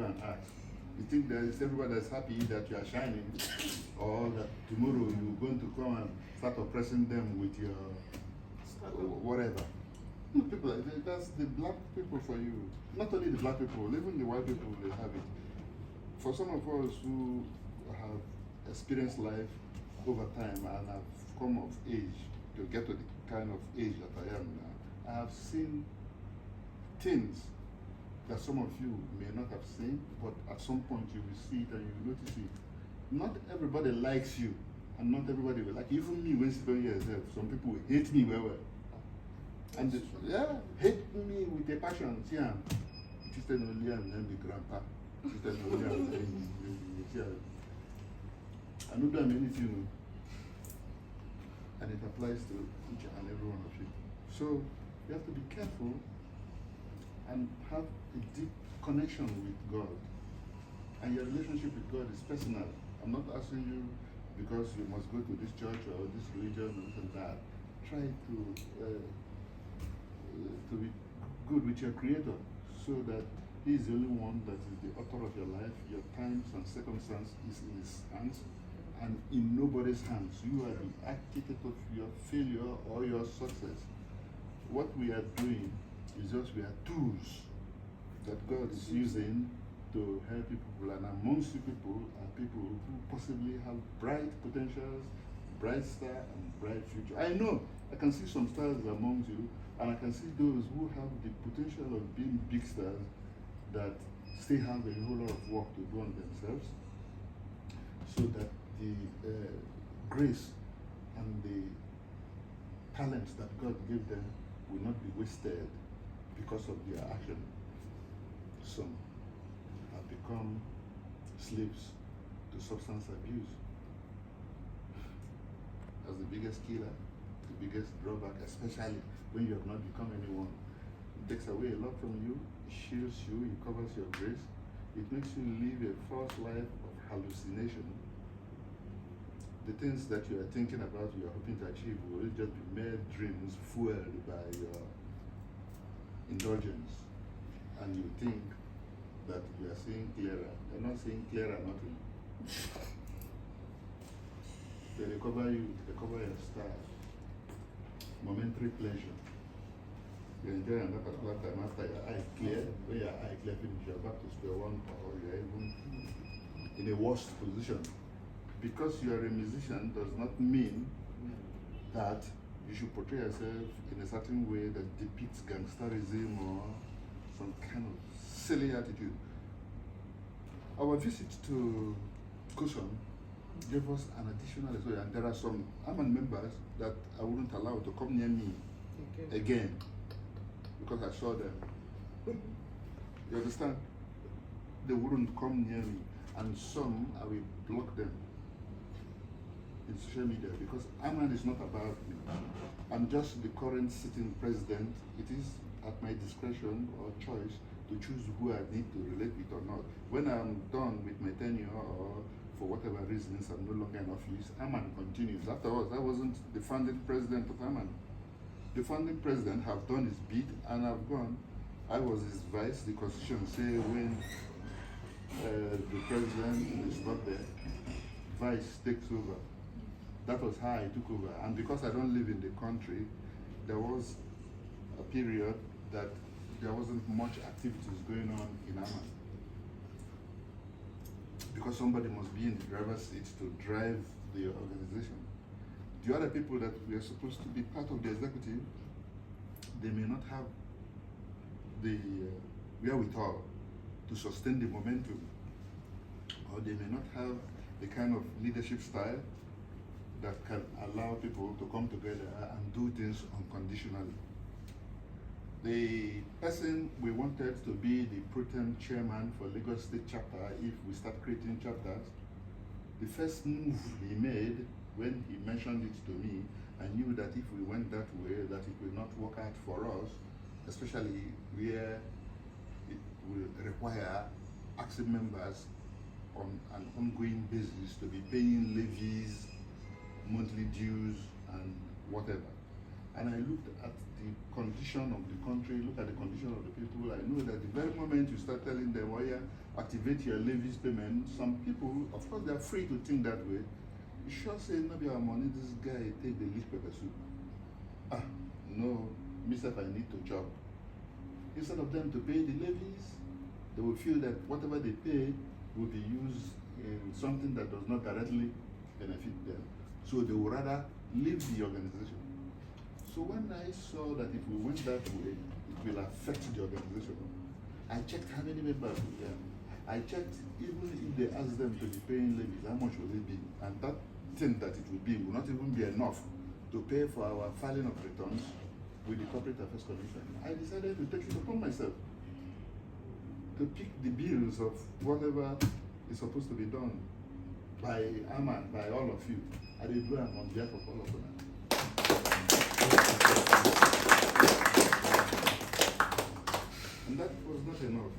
and ask. You think that it's everybody that's happy that you are shining, or that tomorrow you're going to come and start oppressing them with your whatever. People, that's the black people for you. Not only the black people, even the white people, they have it. For some of us who have experienced life over time and have come of age to get to the kind of age that I am now, I have seen things that some of you may not have seen, but at some point you will see it and you will notice it. Not everybody likes you, and not everybody will like you. Even me, when sitting here, some people will hate me well. And hate me with a passion. See, it is only and then the grandpa. It is only and then I don't do anything, and it applies to each and every one of you. So you have to be careful and have a deep connection with God. And your relationship with God is personal. I'm not asking you because you must go to this church or this religion or this and that. Try to be good with your Creator, so that He is the only one that is the author of your life. Your times and circumstance is in His hands and in nobody's hands. You are the architect of your failure or your success. What we are doing is just we are tools that God is using to help people, and amongst you people are people who possibly have bright potentials, bright star and bright future. I know, I can see some stars amongst you, and I can see those who have the potential of being big stars that still have a whole lot of work to do on themselves, so that the grace and the talents that God gave them will not be wasted because of their action. Some have become slaves to substance abuse as the biggest killer, the biggest drawback, especially when you have not become anyone. It takes away a lot from you, it shields you, it covers your grace, it makes you live a false life of hallucination. The things that you are thinking about, you are hoping to achieve, will just be mere dreams fueled by your indulgence. And you think that you are seeing clearer. You're not seeing clearer, nothing. They cover you, they cover your stars. Momentary pleasure. You enjoy that particular time after your eye clear. When your eye clear finish, you're back to square one, or you're even in a worse position. Because you are a musician does not mean that you should portray yourself in a certain way that depicts gangsterism or some kind of silly attitude. Our visit to Kushon gave us an additional experience, and there are some AMAN members that I wouldn't allow to come near me again because I saw them. You understand? They wouldn't come near me, and some I will block them in social media, because AMAN is not about me. I'm just the current sitting president. It is at my discretion or choice to choose who I need to relate with or not. When I'm done with my tenure, or for whatever reasons I'm no longer in office, AMAN continues. Afterwards, I wasn't the founding president of AMAN. The founding president have done his bit and I've gone. I was his vice. The constitution say when the president is not there, vice takes over. That was how I took over. And because I don't live in the country, there was a period that there wasn't much activities going on in AMAN. Because somebody must be in the driver's seat to drive the organization. The other people that we are supposed to be part of the executive, they may not have the wherewithal to sustain the momentum, or they may not have the kind of leadership style that can allow people to come together and do things unconditionally. The person we wanted to be the pro-tem chairman for Lagos State chapter, if we start creating chapters, the first move he made when he mentioned it to me, I knew that if we went that way, that it will not work out for us, especially where it will require active members on an ongoing basis to be paying levies, monthly dues, and whatever. and I looked at the condition of the country, look at the condition of the people, I know that the very moment you start telling them, oh yeah, activate your levies payment, some people, of course, they are free to think that way. You sure say, no be our money, this guy take the leaf pepper soup. Ah, no, myself, I need to chop. Instead of them to pay the levies, they will feel that whatever they pay will be used in something that does not directly benefit them. So they would rather leave the organization. So when I saw that if we went that way, it will affect the organization, I checked how many members we have. I checked even if they asked them to be paying levies, how much will it be? And that thing that it will be will not even be enough to pay for our filing of returns with the Corporate Affairs Commission. I decided to take it upon myself to pick the bills of whatever is supposed to be done by AMAN, by all of you. I did do them on behalf of all of them. And that was not enough.